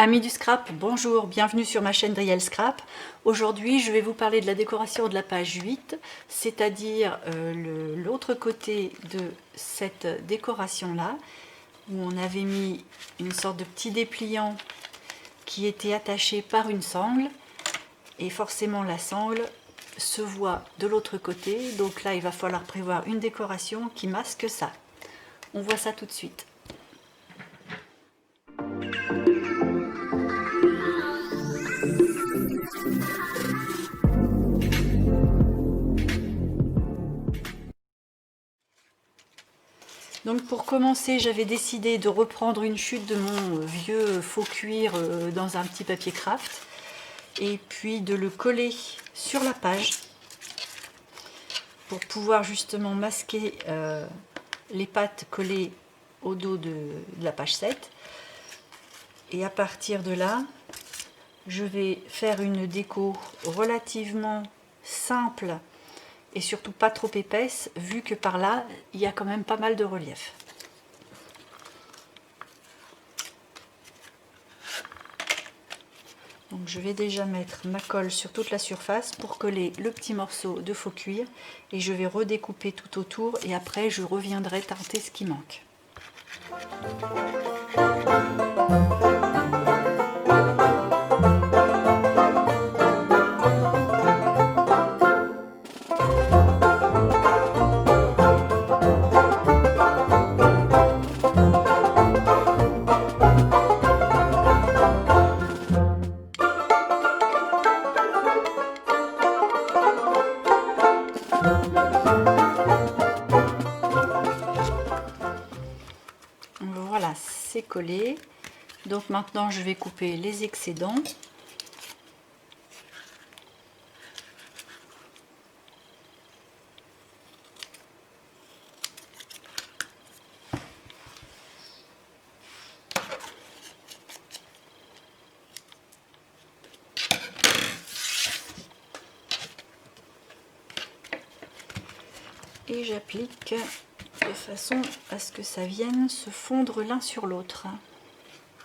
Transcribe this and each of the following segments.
Amis du scrap, bonjour, bienvenue sur ma chaîne Driel Scrap. Aujourd'hui, je vais vous parler de la décoration de la page 8, c'est-à-dire l'autre côté de cette décoration-là, où on avait mis une sorte de petit dépliant qui était attaché par une sangle, et forcément la sangle se voit de l'autre côté, donc là il va falloir prévoir une décoration qui masque ça. On voit ça tout de suite. Donc pour commencer, j'avais décidé de reprendre une chute de mon vieux faux cuir dans un petit papier craft et puis de le coller sur la page pour pouvoir justement masquer les pattes collées au dos de la page 7. Et à partir de là, je vais faire une déco relativement simple et surtout pas trop épaisse, vu que par là, il y a quand même pas mal de relief. Donc je vais déjà mettre ma colle sur toute la surface pour coller le petit morceau de faux cuir et je vais redécouper tout autour et après je reviendrai teinter ce qui manque. Voilà, c'est collé. Donc maintenant je vais couper les excédents. Et j'applique de façon à ce que ça vienne se fondre l'un sur l'autre.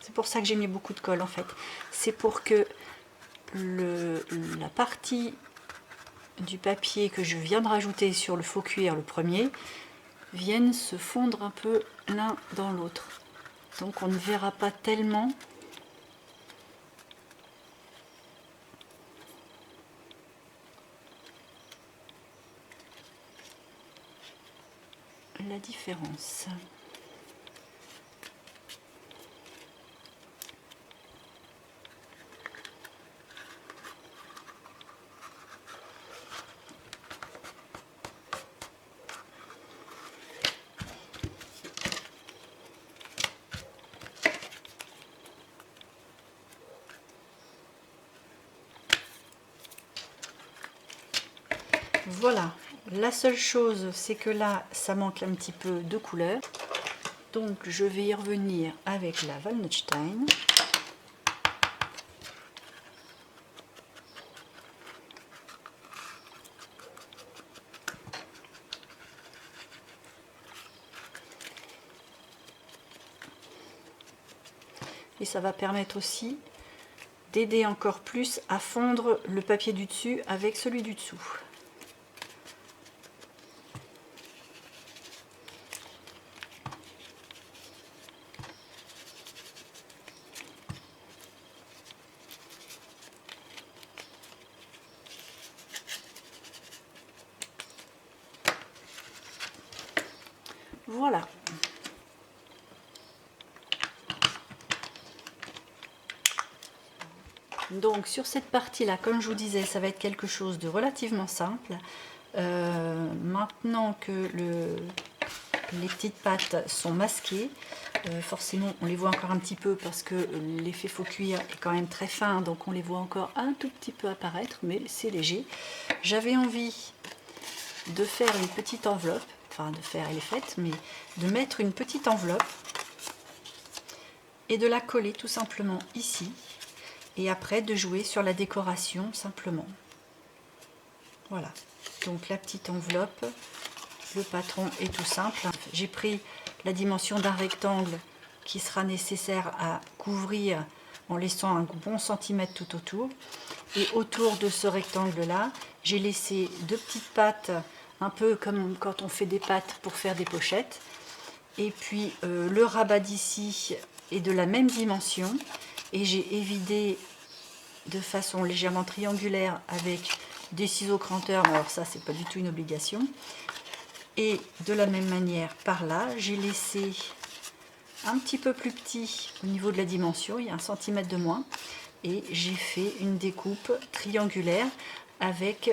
C'est pour ça que j'ai mis beaucoup de colle en fait. C'est pour que la partie du papier que je viens de rajouter sur le faux cuir, le premier, vienne se fondre un peu l'un dans l'autre. Donc on ne verra pas tellement la différence. Voilà, la seule chose c'est que là ça manque un petit peu de couleur, donc je vais y revenir avec la Walnutstein. Et ça va permettre aussi d'aider encore plus à fondre le papier du dessus avec celui du dessous. Voilà. Donc sur cette partie là, comme je vous disais, ça va être quelque chose de relativement simple. Maintenant que les petites pattes sont masquées, forcément on les voit encore un petit peu parce que l'effet faux cuir est quand même très fin, donc on les voit encore un tout petit peu apparaître, mais c'est léger. J'avais envie de faire une petite enveloppe, enfin de faire, elle est faite, mais de mettre une petite enveloppe et de la coller tout simplement ici. Et après de jouer sur la décoration simplement. Voilà, donc la petite enveloppe, le patron est tout simple. J'ai pris la dimension d'un rectangle qui sera nécessaire à couvrir en laissant un bon centimètre tout autour. Et autour de ce rectangle-là, j'ai laissé 2 petites pattes, un peu comme quand on fait des pattes pour faire des pochettes. Et puis le rabat d'ici est de la même dimension. Et j'ai évidé de façon légèrement triangulaire avec des ciseaux cranteurs. Alors ça, c'est pas du tout une obligation. Et de la même manière, par là, j'ai laissé un petit peu plus petit au niveau de la dimension, il y a 1 centimètre de moins. Et j'ai fait une découpe triangulaire avec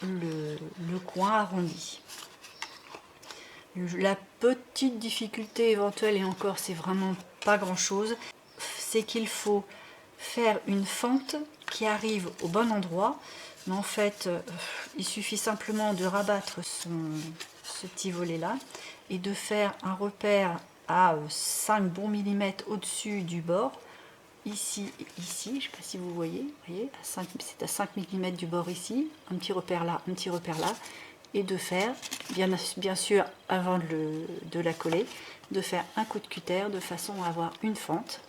le coin arrondi. La petite difficulté éventuelle, et encore c'est vraiment pas grand chose, c'est qu'il faut faire une fente qui arrive au bon endroit. Mais en fait, il suffit simplement de rabattre ce petit volet là et de faire un repère à 5 bons millimètres au-dessus du bord. Ici et ici, je ne sais pas si vous voyez c'est à 5 mm du bord ici, un petit repère là, un petit repère là, et de faire, bien sûr avant de la coller, de faire un coup de cutter de façon à avoir une fente.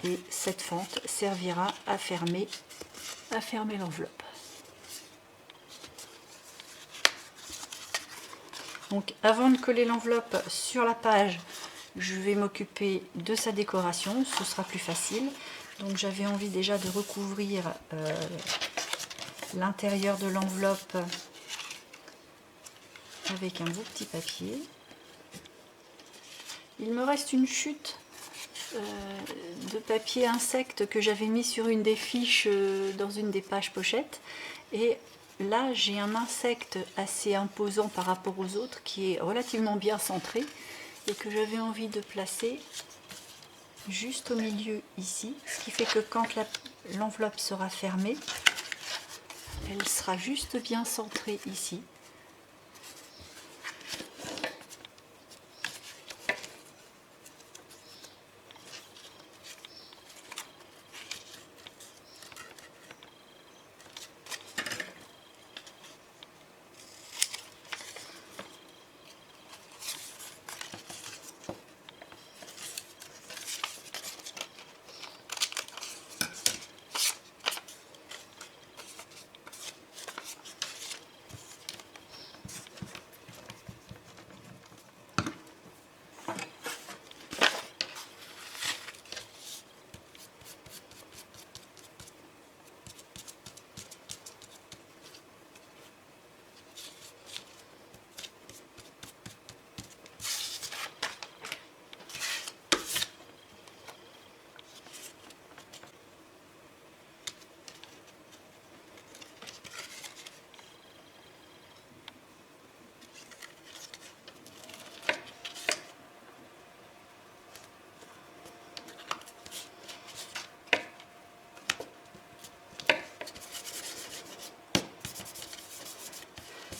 Et cette fente servira à fermer l'enveloppe. Donc avant de coller l'enveloppe sur la page, je vais m'occuper de sa décoration, ce sera plus facile. Donc j'avais envie déjà de recouvrir l'intérieur de l'enveloppe avec un beau petit papier. Il me reste une chute de papier insecte que j'avais mis sur une des fiches dans une des pages pochettes. Et là j'ai un insecte assez imposant par rapport aux autres qui est relativement bien centré et que j'avais envie de placer juste au milieu ici, ce qui fait que quand l'enveloppe sera fermée, elle sera juste bien centrée ici.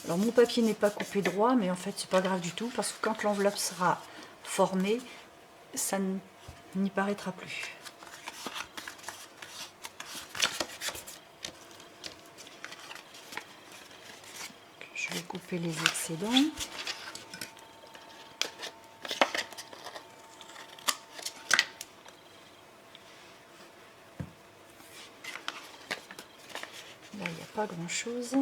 Alors mon papier n'est pas coupé droit, mais en fait c'est pas grave du tout parce que quand l'enveloppe sera formée, ça n'y paraîtra plus. Je vais couper les excédents. Là il n'y a pas grand chose.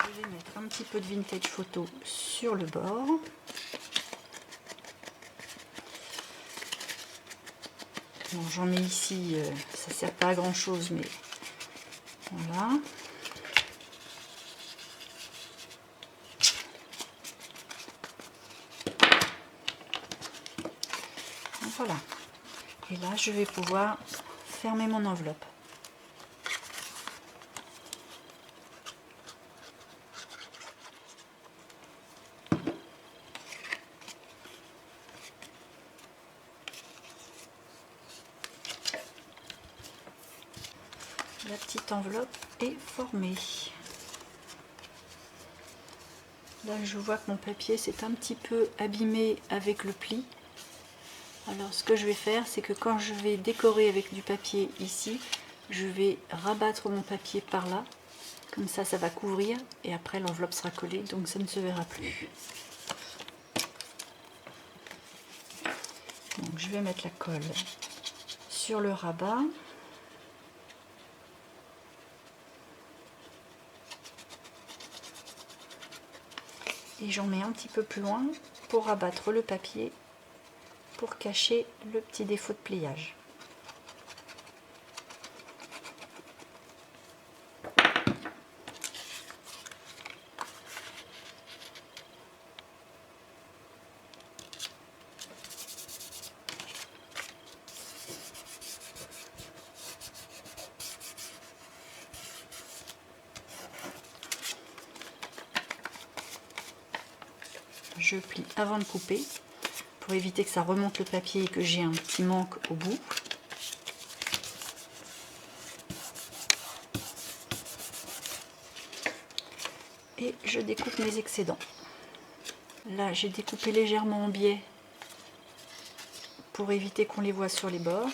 Je vais mettre un petit peu de vintage photo sur le bord. Bon, j'en mets ici, ça sert pas à grand chose, mais voilà. Voilà. Et là, je vais pouvoir fermer mon enveloppe. La petite enveloppe est formée. Là, je vois que mon papier s'est un petit peu abîmé avec le pli. Alors, ce que je vais faire, c'est que quand je vais décorer avec du papier ici, je vais rabattre mon papier par là. Comme ça va couvrir et après l'enveloppe sera collée, donc ça ne se verra plus. Donc, je vais mettre la colle sur le rabat. Et j'en mets un petit peu plus loin pour rabattre le papier pour cacher le petit défaut de pliage. Je plie avant de couper pour éviter que ça remonte le papier et que j'ai un petit manque au bout. Et je découpe mes excédents. Là, j'ai découpé légèrement en biais pour éviter qu'on les voit sur les bords.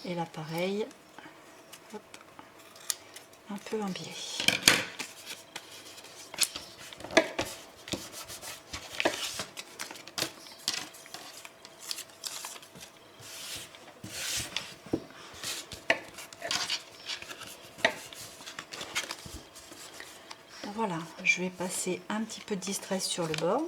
Et là, pareil, hop, un peu en biais. Voilà, je vais passer un petit peu de distress sur le bord.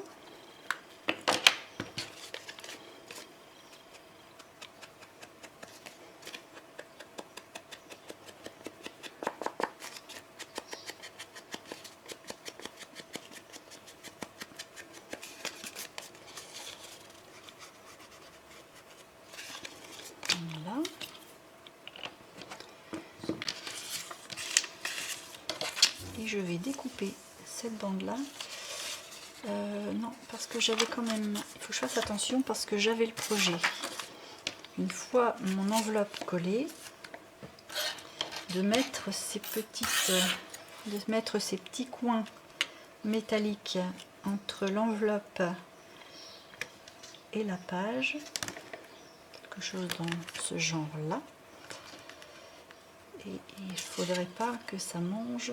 Voilà. Et je vais découper cette bande là. Non, parce que j'avais quand même, il faut que je fasse attention parce que j'avais le projet, une fois mon enveloppe collée, de mettre ces petits coins métalliques entre l'enveloppe et la page, quelque chose dans ce genre là, et il ne faudrait pas que ça mange.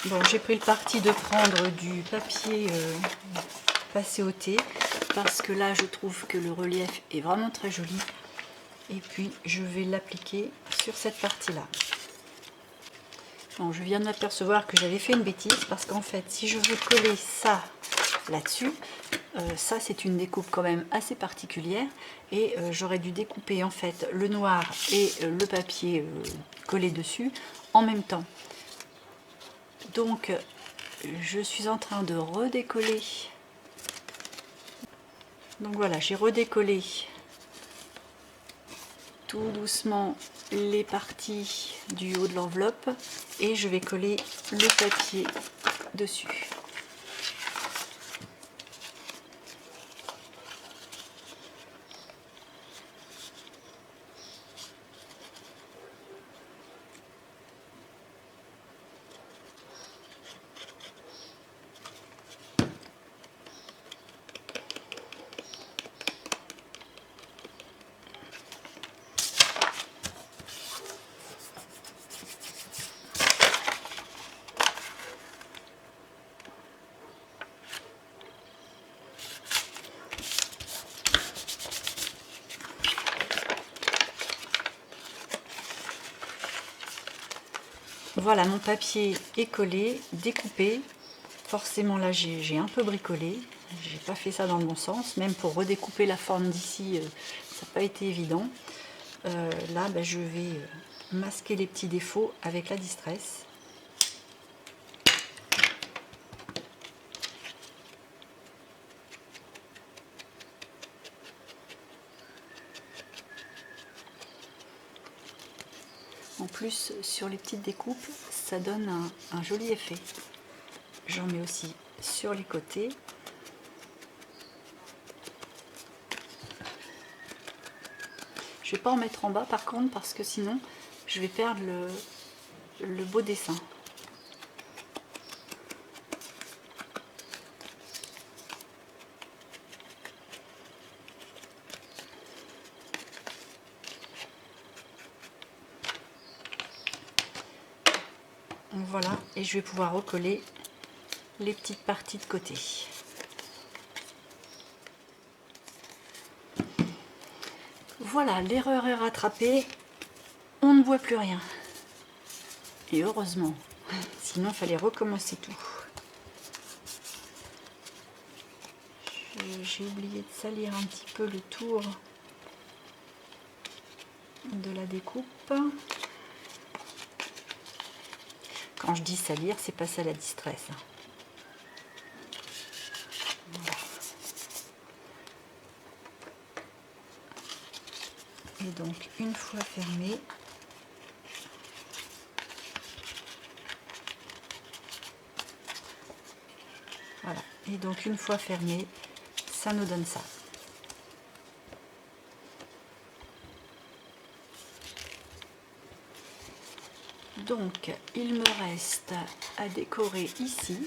Bon, j'ai pris le parti de prendre du papier passé au thé parce que là je trouve que le relief est vraiment très joli, et puis je vais l'appliquer sur cette partie là. Bon, je viens de m'apercevoir que j'avais fait une bêtise parce qu'en fait si je veux coller ça là-dessus, ça c'est une découpe quand même assez particulière, et j'aurais dû découper en fait le noir et le papier collé dessus en même temps. Donc je suis en train de redécoller. Donc voilà, j'ai redécollé tout doucement les parties du haut de l'enveloppe et je vais coller le papier dessus. Voilà, mon papier est collé, découpé. Forcément là j'ai un peu bricolé, j'ai pas fait ça dans le bon sens, même pour redécouper la forme d'ici ça n'a pas été évident. Là je vais masquer les petits défauts avec la distress. Bon, plus sur les petites découpes, ça donne un joli effet. J'en mets aussi sur les côtés. Je vais pas en mettre en bas par contre, parce que sinon je vais perdre le beau dessin. Voilà, et je vais pouvoir recoller les petites parties de côté. Voilà, l'erreur est rattrapée, on ne voit plus rien. Et heureusement, sinon il fallait recommencer tout. J'ai oublié de salir un petit peu le tour de la découpe. Quand je dis salir, c'est pas ça la distress. Voilà. Et donc, une fois fermé, voilà. Et donc, une fois fermé, ça nous donne ça. Donc, il me reste à décorer ici.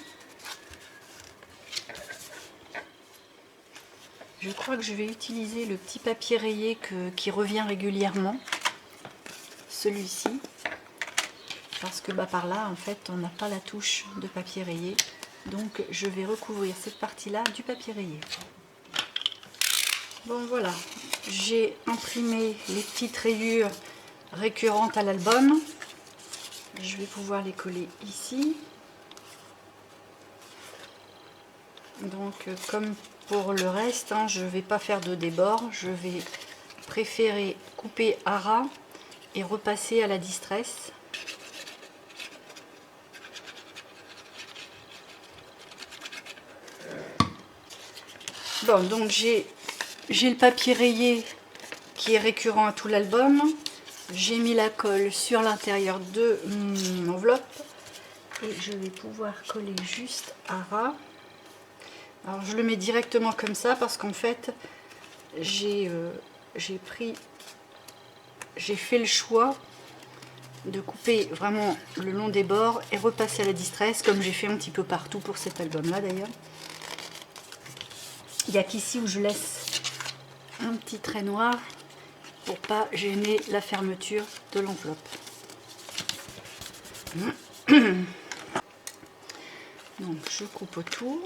Je crois que je vais utiliser le petit papier rayé qui revient régulièrement, celui-ci, parce que par là, en fait, on n'a pas la touche de papier rayé. Donc, je vais recouvrir cette partie-là du papier rayé. Bon, voilà, j'ai imprimé les petites rayures récurrentes à l'album. Je vais pouvoir les coller ici. Donc, comme pour le reste, je ne vais pas faire de débord. Je vais préférer couper à ras et repasser à la distress. Bon, donc j'ai le papier rayé qui est récurrent à tout l'album. J'ai mis la colle sur l'intérieur de mon enveloppe et je vais pouvoir coller juste à ras. Alors je le mets directement comme ça parce qu'en fait j'ai fait le choix de couper vraiment le long des bords et repasser à la distress, comme j'ai fait un petit peu partout pour cet album là d'ailleurs. Il n'y a qu'ici où je laisse un petit trait noir pour pas gêner la fermeture de l'enveloppe. Donc je coupe autour.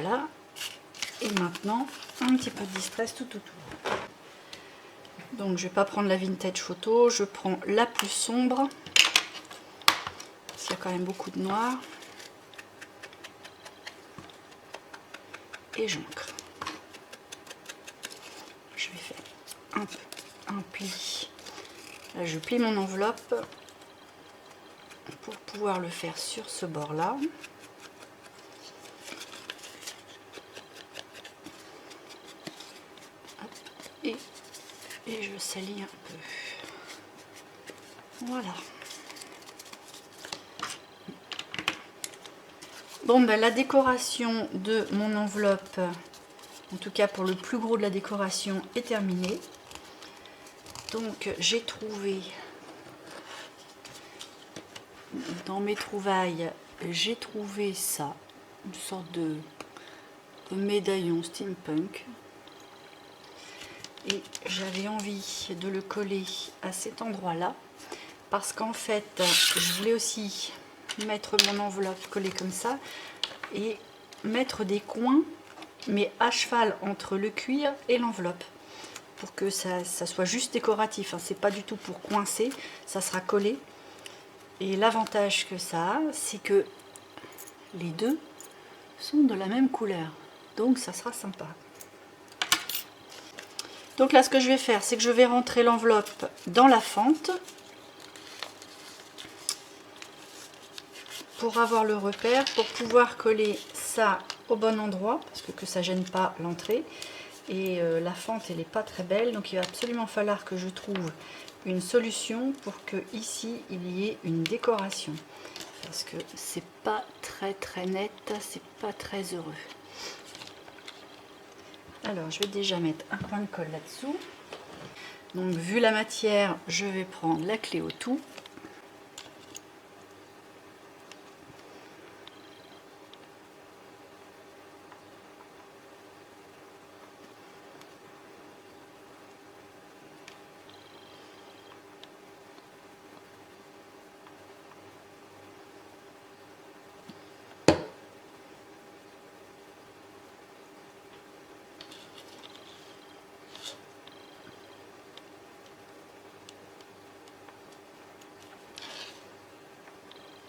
Voilà, et maintenant un petit peu de distress tout autour. Donc je vais pas prendre la vintage photo, je prends la plus sombre, parce qu'il y a quand même beaucoup de noir, et j'encre. Je vais faire un pli. Là je plie mon enveloppe pour pouvoir le faire sur ce bord là. Et je salis un peu. Voilà. Bon, la décoration de mon enveloppe, en tout cas pour le plus gros de la décoration, est terminée. Donc j'ai trouvé, dans mes trouvailles, j'ai trouvé ça, une sorte de médaillon steampunk. Et j'avais envie de le coller à cet endroit-là, parce qu'en fait, je voulais aussi mettre mon enveloppe collée comme ça, et mettre des coins, mais à cheval entre le cuir et l'enveloppe. pour que ça soit juste décoratif, hein. C'est pas du tout pour coincer, ça sera collé. Et l'avantage que ça a, c'est que les deux sont de la même couleur, donc ça sera sympa. Donc là, ce que je vais faire, c'est que je vais rentrer l'enveloppe dans la fente pour avoir le repère, pour pouvoir coller ça au bon endroit, parce que ça gêne pas l'entrée. Et la fente, elle n'est pas très belle, donc il va absolument falloir que je trouve une solution pour que ici il y ait une décoration, parce que c'est pas très net, c'est pas très heureux. Alors je vais déjà mettre un point de colle là-dessous. Donc vu la matière, je vais prendre la clé au tout.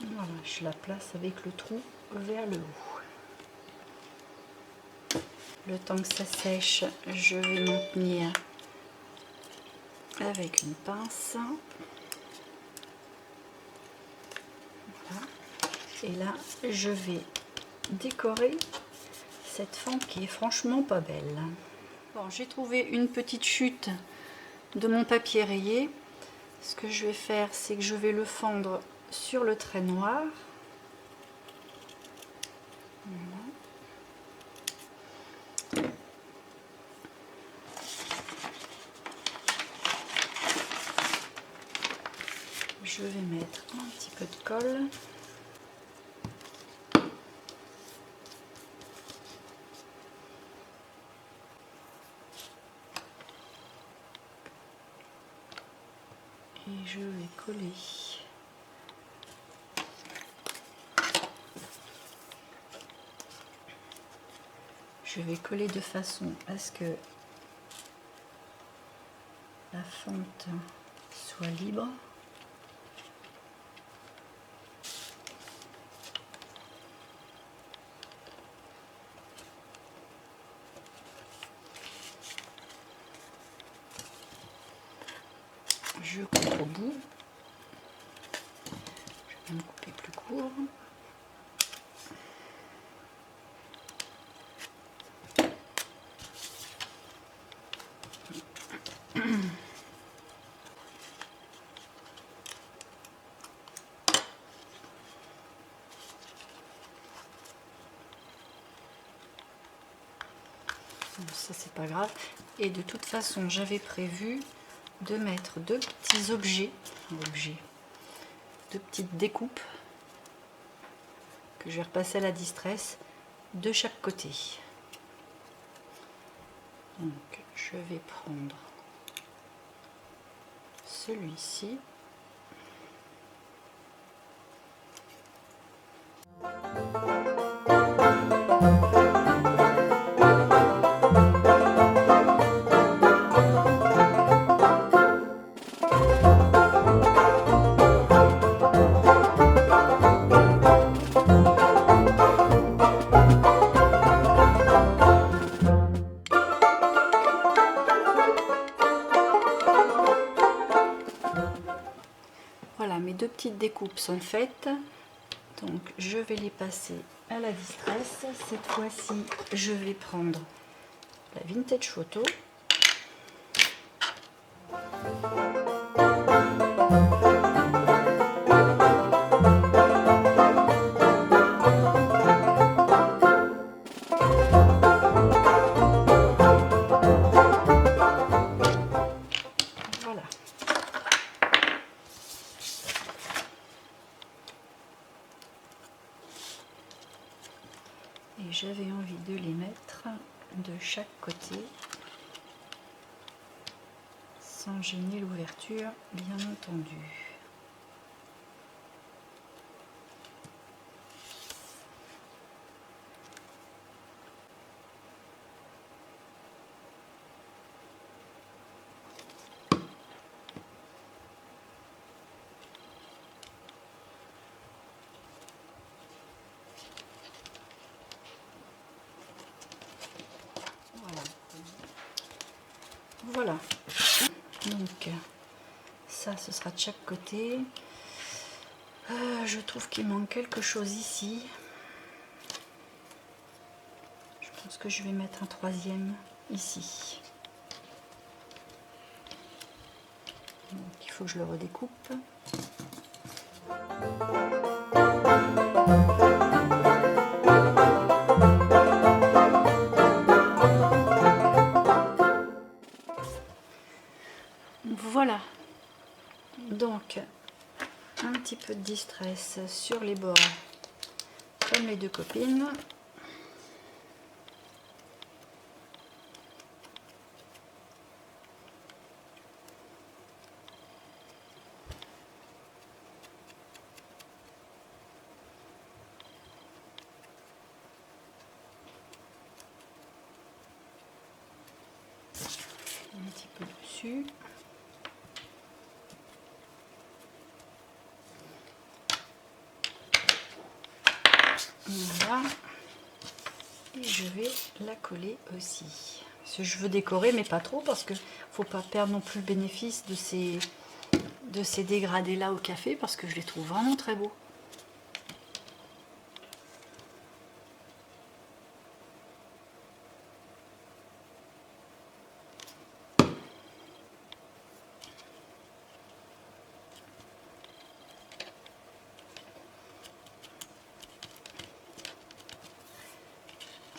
Voilà, je la place avec le trou vers le haut. Le temps que ça sèche, je vais m'en tenir avec une pince. Voilà. Et là, je vais décorer cette fente qui est franchement pas belle. Bon, j'ai trouvé une petite chute de mon papier rayé. Ce que je vais faire, c'est que je vais le fendre sur le trait noir. Voilà. Je vais mettre un petit peu de colle. Et je vais coller. Je vais coller de façon à ce que la fente soit libre. Je coupe au bout. Je vais me couper plus court. Ça c'est pas grave, et de toute façon j'avais prévu de mettre deux petits objets, deux petites découpes que je vais repasser à la distress de chaque côté. Donc je vais prendre celui-ci. Voilà, mes deux petites découpes sont faites, donc je vais les passer à la distress. Cette fois-ci, je vais prendre la vintage photo. Voilà. Et j'avais envie de les mettre de chaque côté sans gêner l'ouverture, bien entendu. voilà. Donc ça, ce sera de chaque côté. Je trouve qu'il manque quelque chose ici. Je pense que je vais mettre un troisième ici. Donc il faut que je le redécoupe. Voilà. Donc un petit peu de distress sur les bords comme les deux copines. Un petit peu dessus. Voilà. Et je vais la coller aussi. Je veux décorer, mais pas trop, parce que faut pas perdre non plus le bénéfice de ces dégradés là au café, parce que je les trouve vraiment très beaux.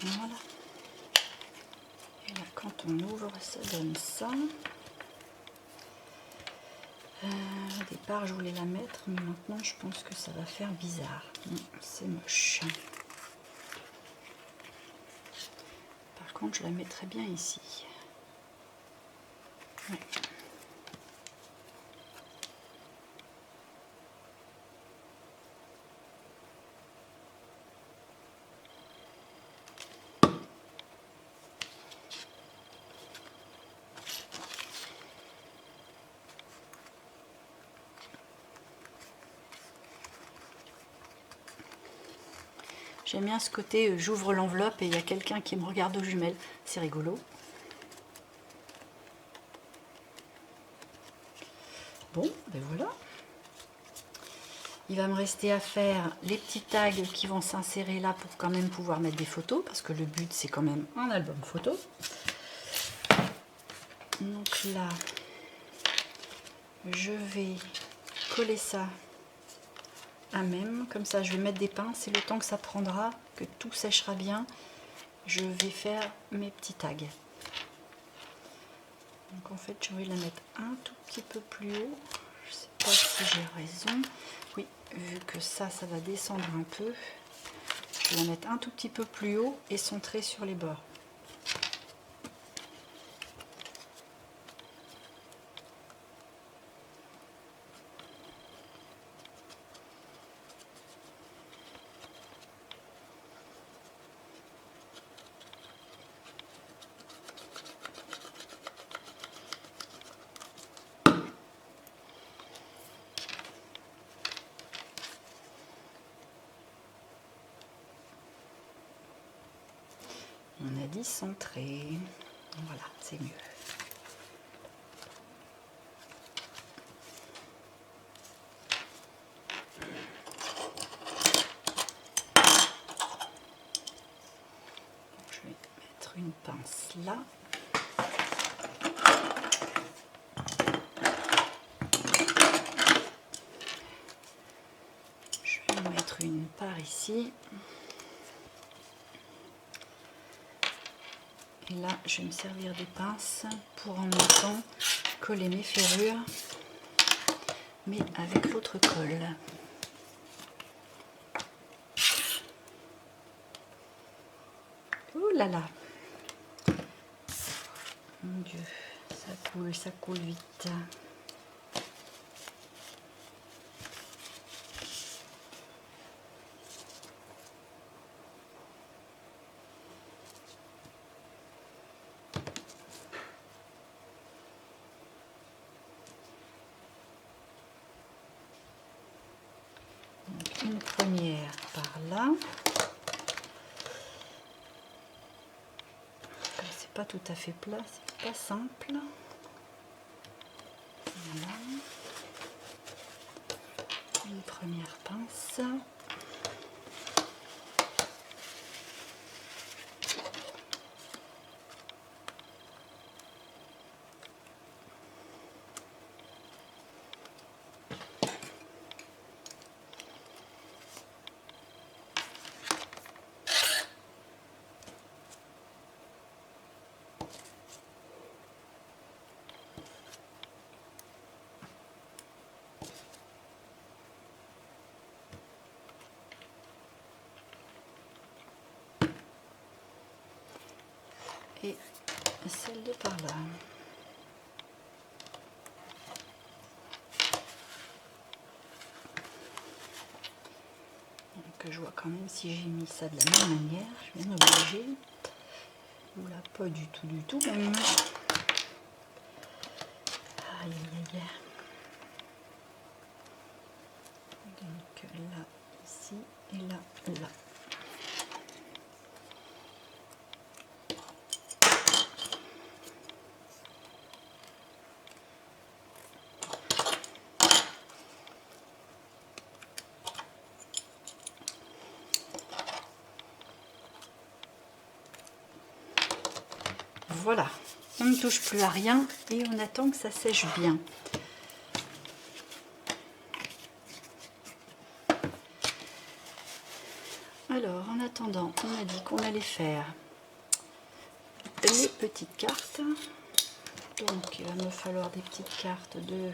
Voilà. Et là, quand on ouvre, ça donne ça. Au départ, je voulais la mettre, mais maintenant, je pense que ça va faire bizarre. C'est moche. Par contre, je la mettrai bien ici. Ouais. J'aime bien ce côté, j'ouvre l'enveloppe et il y a quelqu'un qui me regarde aux jumelles. C'est rigolo. Bon, ben voilà. Il va me rester à faire les petits tags qui vont s'insérer là pour quand même pouvoir mettre des photos, parce que le but c'est quand même un album photo. Donc là, je vais coller ça à même, comme ça je vais mettre des pinces et le temps que ça prendra, que tout séchera bien, je vais faire mes petits tags. Donc en fait je vais la mettre un tout petit peu plus haut, je sais pas si j'ai raison, oui, vu que ça va descendre un peu, je vais la mettre un tout petit peu plus haut et centrer sur les bords. On a dit centrer, voilà, c'est mieux. Je vais mettre une pince là. Je vais mettre une par ici. Et là, je vais me servir des pinces pour en même temps coller mes ferrures, mais avec l'autre colle. Ouh là là! Mon Dieu, ça coule vite. Donc une première par là. Comme c'est pas tout à fait plat, c'est pas simple. Une première pince. Et celle de par là. Donc je vois quand même si j'ai mis ça de la même manière, je vais m'obliger. Ou là, pas du tout même. Aïe aïe aïe. Donc là, ici et là, là. Voilà, on ne touche plus à rien et on attend que ça sèche bien. Alors, en attendant, on a dit qu'on allait faire les petites cartes. Donc, il va me falloir des petites cartes de...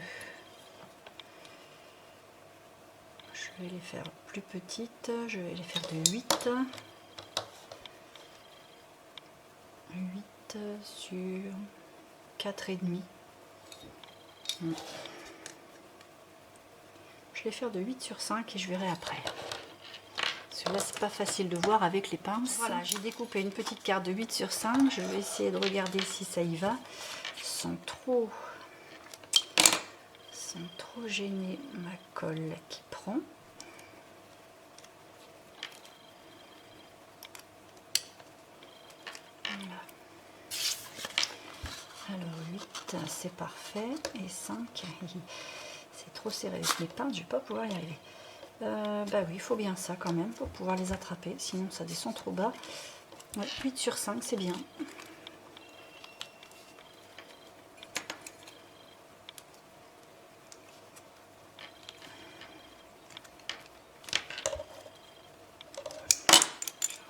Je vais les faire plus petites, je vais les faire de 8. 8 sur 4,5. Je vais faire de 8 sur 5 et je verrai après. Parce que là, c'est pas facile de voir avec les pinces. Voilà, j'ai découpé une petite carte de 8 sur 5. Je vais essayer de regarder si ça y va. Sans trop gêner ma colle qui prend. Voilà. Alors 8, c'est parfait. Et 5, c'est trop serré avec mes pinces, je vais pas pouvoir y arriver. Bah oui, il faut bien ça quand même pour pouvoir les attraper, sinon ça descend trop bas. Ouais, 8 sur 5, c'est bien.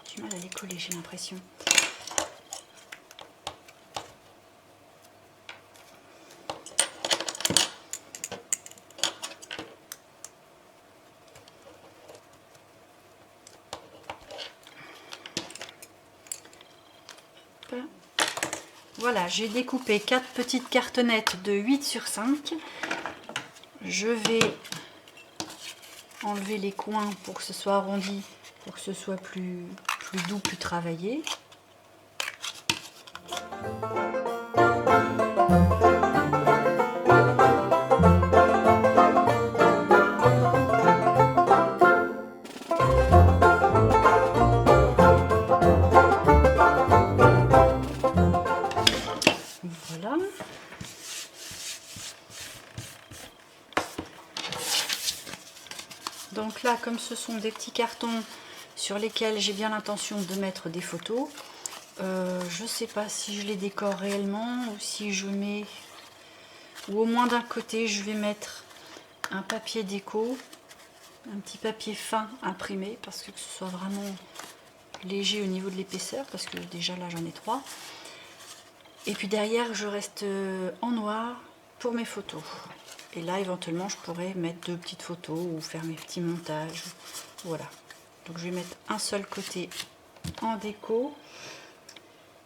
J'ai du mal à les coller, j'ai l'impression. Voilà, j'ai découpé 4 petites cartonnettes de 8 sur 5. Je vais enlever les coins pour que ce soit arrondi, pour que ce soit plus doux, plus travaillé. Voilà. Donc là, comme ce sont des petits cartons sur lesquels j'ai bien l'intention de mettre des photos, je ne sais pas si je les décore réellement ou si je mets, ou au moins d'un côté je vais mettre un papier déco, un petit papier fin imprimé, parce que ce soit vraiment léger au niveau de l'épaisseur, parce que déjà là j'en ai 3. Et puis derrière je reste en noir pour mes photos. Et là éventuellement je pourrais mettre 2 petites photos ou faire mes petits montages. Voilà. Donc je vais mettre un seul côté en déco.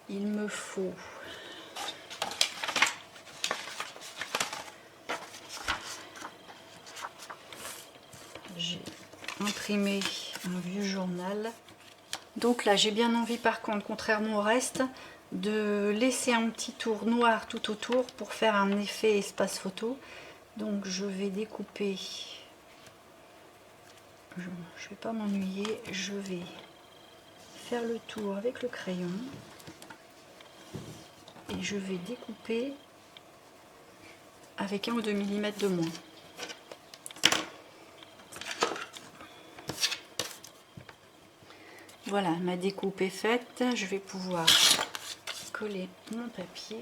Il me faut j'ai imprimé un vieux journal. Donc là j'ai bien envie par contre, contrairement au reste, de laisser un petit tour noir tout autour pour faire un effet espace photo. Donc je vais découper, je ne vais pas m'ennuyer, je vais faire le tour avec le crayon et je vais découper avec 1 ou 2 mm de moins. Voilà, ma découpe est faite. Je vais pouvoir coller mon papier.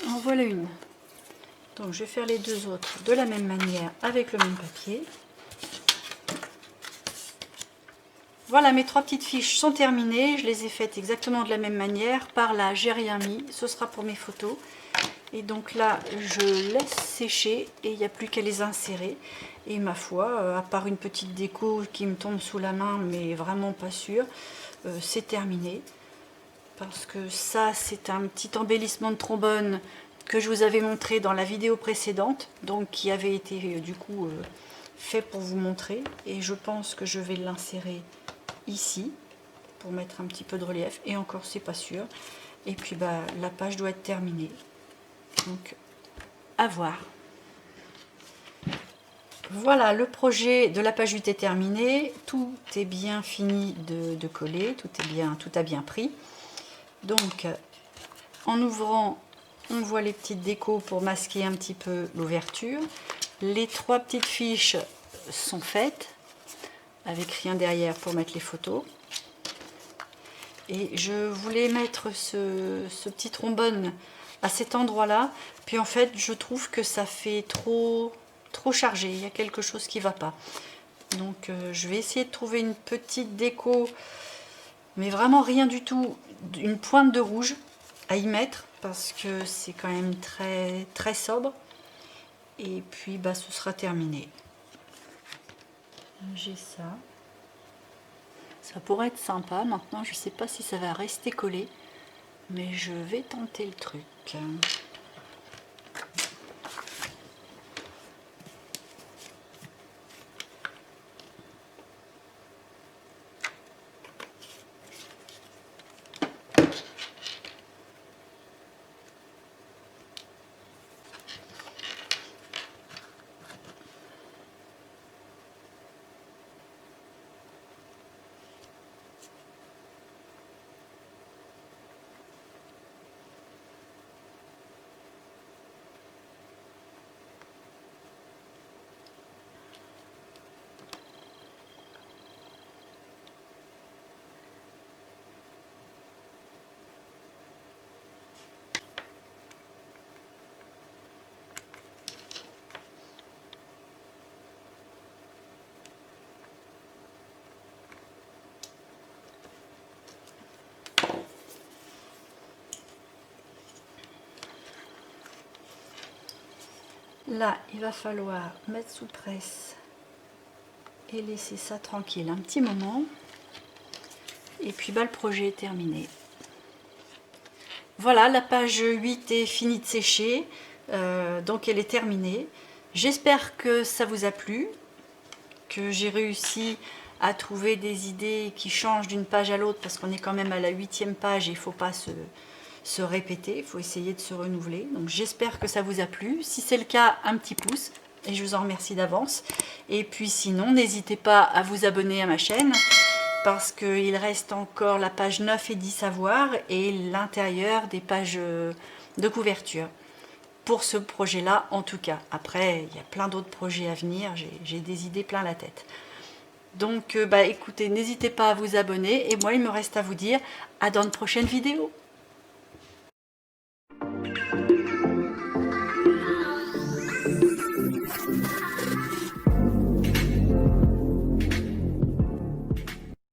En voilà une. Donc je vais faire les deux autres de la même manière avec le même papier. Voilà, mes 3 petites fiches sont terminées. Je les ai faites exactement de la même manière. Par là, j'ai rien mis. Ce sera pour mes photos. Et donc là, je laisse sécher et il n'y a plus qu'à les insérer. Et ma foi, à part une petite déco qui me tombe sous la main, mais vraiment pas sûre, c'est terminé. Parce que ça, c'est un petit embellissement de trombone que je vous avais montré dans la vidéo précédente, donc qui avait été du coup fait pour vous montrer. Et je pense que je vais l'insérer ici pour mettre un petit peu de relief, et encore c'est pas sûr. Et puis bah la page doit être terminée, donc à voir. Voilà, le projet de la page 8 est terminé, tout est bien fini de coller, tout a bien pris. Donc en ouvrant, on voit les petites décos pour masquer un petit peu l'ouverture. Les 3 petites fiches sont faites avec rien derrière pour mettre les photos. Et je voulais mettre ce petit trombone à cet endroit là, puis en fait je trouve que ça fait trop chargé, il y a quelque chose qui va pas. Donc je vais essayer de trouver une petite déco, mais vraiment rien du tout, une pointe de rouge à y mettre, parce que c'est quand même très sobre. Et puis bah ce sera terminé. J'ai ça. Ça pourrait être sympa. Maintenant, je ne sais pas si ça va rester collé, mais je vais tenter le truc. Là, il va falloir mettre sous presse et laisser ça tranquille un petit moment. Et puis bah, le projet est terminé. Voilà, la page 8 est finie de sécher, donc elle est terminée. J'espère que ça vous a plu, que j'ai réussi à trouver des idées qui changent d'une page à l'autre, parce qu'on est quand même à la 8e page et il ne faut pas se répéter, il faut essayer de se renouveler. Donc j'espère que ça vous a plu. Si c'est le cas, un petit pouce, et je vous en remercie d'avance. Et puis sinon, n'hésitez pas à vous abonner à ma chaîne, parce qu'il reste encore la page 9 et 10 à voir, et l'intérieur des pages de couverture. Pour ce projet-là, en tout cas. Après, il y a plein d'autres projets à venir, j'ai des idées plein la tête. Donc, bah, écoutez, n'hésitez pas à vous abonner, et moi, il me reste à vous dire à dans de prochaines vidéos.